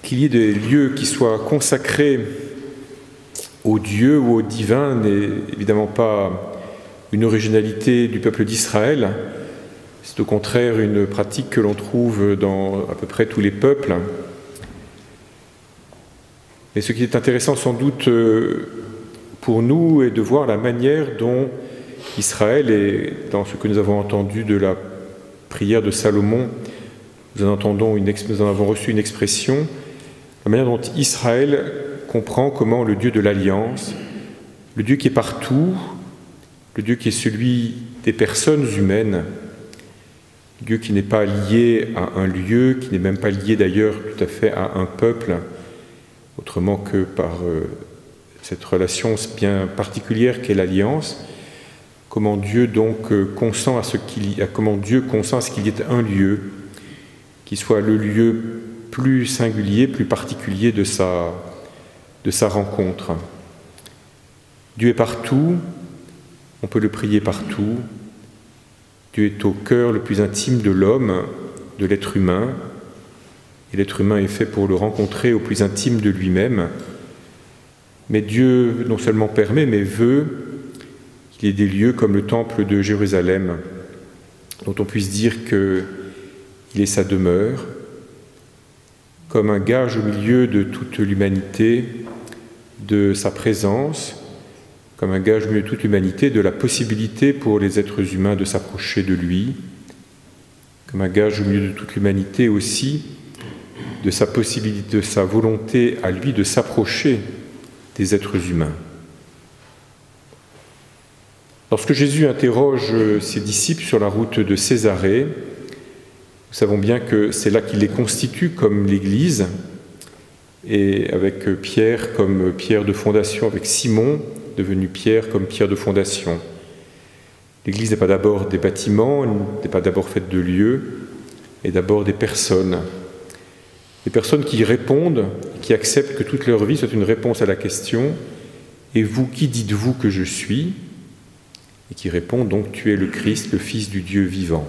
Qu'il y ait des lieux qui soient consacrés au Dieu ou au divin n'est évidemment pas une originalité du peuple d'Israël. C'est au contraire une pratique que l'on trouve dans à peu près tous les peuples. Mais ce qui est intéressant sans doute pour nous est de voir la manière dont Israël, et dans ce que nous avons entendu de la prière de Salomon, nous en avons reçu une expression, la manière dont Israël comprend comment le Dieu de l'Alliance, le Dieu qui est partout, le Dieu qui est celui des personnes humaines, Dieu qui n'est pas lié à un lieu, qui n'est même pas lié d'ailleurs tout à fait à un peuple, autrement que par cette relation bien particulière qu'est l'Alliance, comment Dieu donc consent à ce qu'il y ait un lieu qui soit le lieu plus singulier, plus particulier de sa rencontre. Dieu est partout, on peut le prier partout. Dieu est au cœur le plus intime de l'homme, de l'être humain, et l'être humain est fait pour le rencontrer au plus intime de lui-même. Mais Dieu non seulement permet, mais veut qu'il y ait des lieux comme le temple de Jérusalem, dont on puisse dire qu'il est sa demeure, comme un gage au milieu de toute l'humanité, de sa présence, comme un gage au milieu de toute l'humanité, de la possibilité pour les êtres humains de s'approcher de lui, comme un gage au milieu de toute l'humanité aussi, de sa possibilité, de sa volonté à lui de s'approcher des êtres humains. Lorsque Jésus interroge ses disciples sur la route de Césarée, nous savons bien que c'est là qu'il les constitue comme l'Église, et avec Pierre comme pierre de fondation, avec Simon devenu Pierre comme pierre de fondation. L'Église n'est pas d'abord des bâtiments, n'est pas d'abord faite de lieux, mais d'abord des personnes. Des personnes qui répondent, qui acceptent que toute leur vie soit une réponse à la question « Et vous, qui dites-vous que je suis ?» et qui répondent donc « Tu es le Christ, le Fils du Dieu vivant ».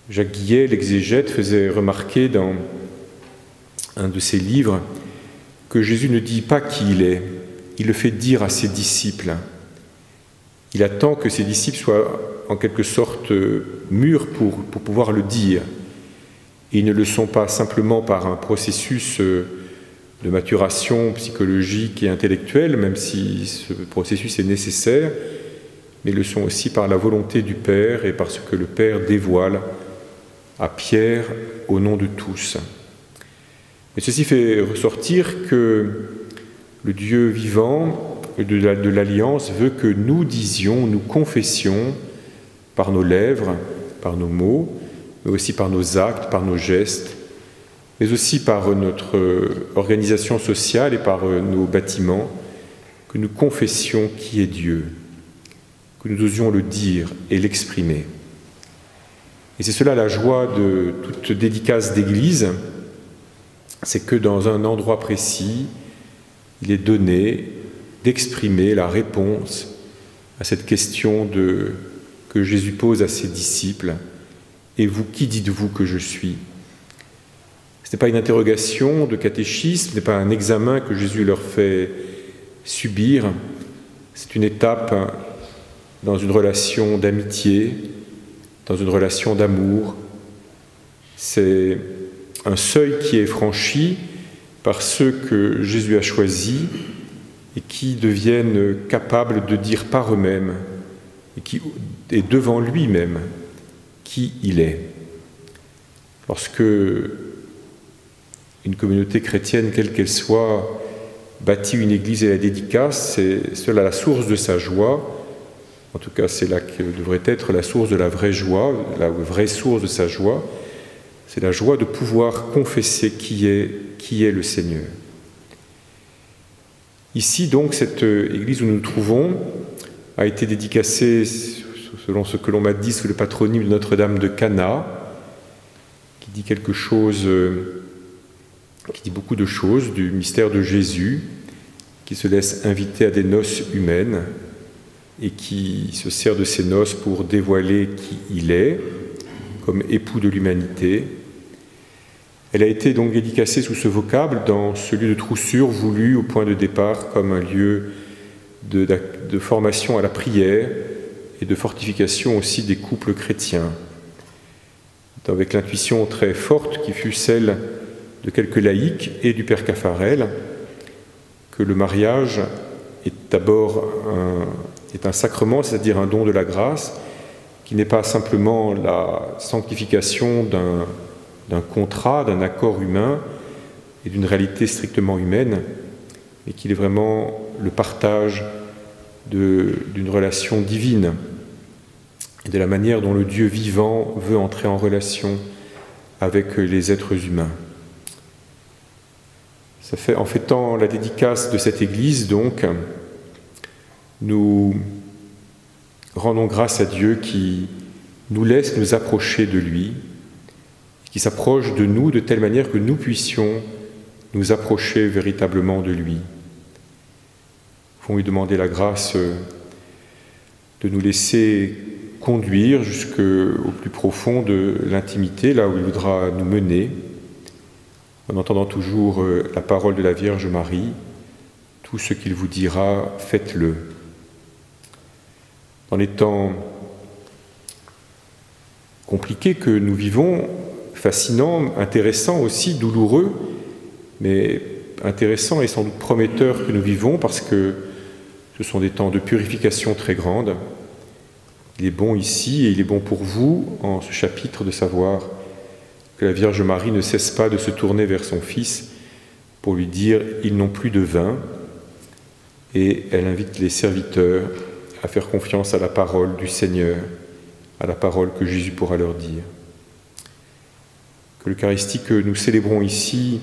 Jacques Guillet, l'exégète, faisait remarquer dans un de ses livres que Jésus ne dit pas qui il est, il le fait dire à ses disciples. Il attend que ses disciples soient en quelque sorte mûrs pour pouvoir le dire. Et ils ne le sont pas simplement par un processus de maturation psychologique et intellectuelle, même si ce processus est nécessaire, mais ils le sont aussi par la volonté du Père et par ce que le Père dévoile à Pierre au nom de tous. Et ceci fait ressortir que le Dieu vivant de l'Alliance veut que nous disions, nous confessions par nos lèvres, par nos mots, mais aussi par nos actes, par nos gestes, mais aussi par notre organisation sociale et par nos bâtiments, que nous confessions qui est Dieu, que nous osions le dire et l'exprimer. Et c'est cela la joie de toute dédicace d'Église, c'est que dans un endroit précis, il est donné d'exprimer la réponse à cette question que Jésus pose à ses disciples. « Et vous, qui dites-vous que je suis ?» Ce n'est pas une interrogation de catéchisme, ce n'est pas un examen que Jésus leur fait subir, c'est une étape dans une relation d'amitié, dans une relation d'amour. C'est un seuil qui est franchi par ceux que Jésus a choisis et qui deviennent capables de dire par eux-mêmes et devant lui-même qui il est. Lorsque une communauté chrétienne, quelle qu'elle soit, bâtit une église et la dédicace, c'est cela la source de sa joie. En tout cas, c'est là que devrait être la source de la vraie joie, la vraie source de sa joie. C'est la joie de pouvoir confesser qui est le Seigneur. Ici, donc, cette église où nous nous trouvons a été dédicacée, selon ce que l'on m'a dit, sous le patronyme de Notre-Dame de Cana, qui dit quelque chose, qui dit beaucoup de choses du mystère de Jésus, qui se laisse inviter à des noces humaines et qui se sert de ces noces pour dévoiler qui il est, comme époux de l'humanité. Elle a été donc dédicacée sous ce vocable dans ce lieu de troussure voulu au point de départ comme un lieu de formation à la prière et de fortification aussi des couples chrétiens, avec l'intuition très forte qui fut celle de quelques laïcs et du père Caffarel, que le mariage est d'abord un sacrement, c'est-à-dire un don de la grâce, qui n'est pas simplement la sanctification d'un contrat, d'un accord humain et d'une réalité strictement humaine, mais qu'il est vraiment le partage d'une relation divine et de la manière dont le Dieu vivant veut entrer en relation avec les êtres humains. Ça fait, en fêtant la dédicace de cette Église, donc, nous rendons grâce à Dieu qui nous laisse nous approcher de lui, qui s'approche de nous de telle manière que nous puissions nous approcher véritablement de lui. Nous pouvons lui demander la grâce de nous laisser conduire jusqu'au plus profond de l'intimité, là où il voudra nous mener, en entendant toujours la parole de la Vierge Marie, tout ce qu'il vous dira, faites-le. Dans les temps compliqués que nous vivons, fascinants, intéressants aussi, douloureux, mais intéressants et sans doute prometteurs que nous vivons parce que ce sont des temps de purification très grande. Il est bon ici et il est bon pour vous, en ce chapitre, de savoir que la Vierge Marie ne cesse pas de se tourner vers son Fils pour lui dire « Ils n'ont plus de vin » et elle invite les serviteurs à faire confiance à la parole du Seigneur, à la parole que Jésus pourra leur dire. Que l'Eucharistie que nous célébrons ici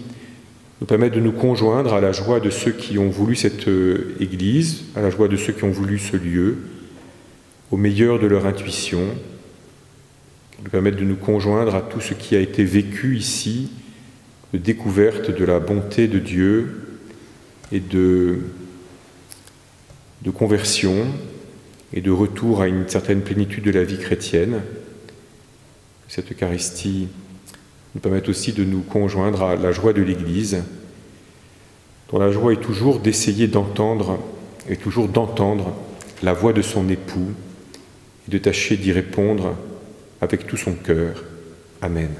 nous permette de nous conjoindre à la joie de ceux qui ont voulu cette Église, à la joie de ceux qui ont voulu ce lieu, au meilleur de leur intuition, qui nous permette de nous conjoindre à tout ce qui a été vécu ici, de découverte de la bonté de Dieu et de conversion et de retour à une certaine plénitude de la vie chrétienne. Cette Eucharistie nous permet aussi de nous conjoindre à la joie de l'Église, dont la joie est toujours d'essayer d'entendre la voix de son époux et de tâcher d'y répondre avec tout son cœur. Amen.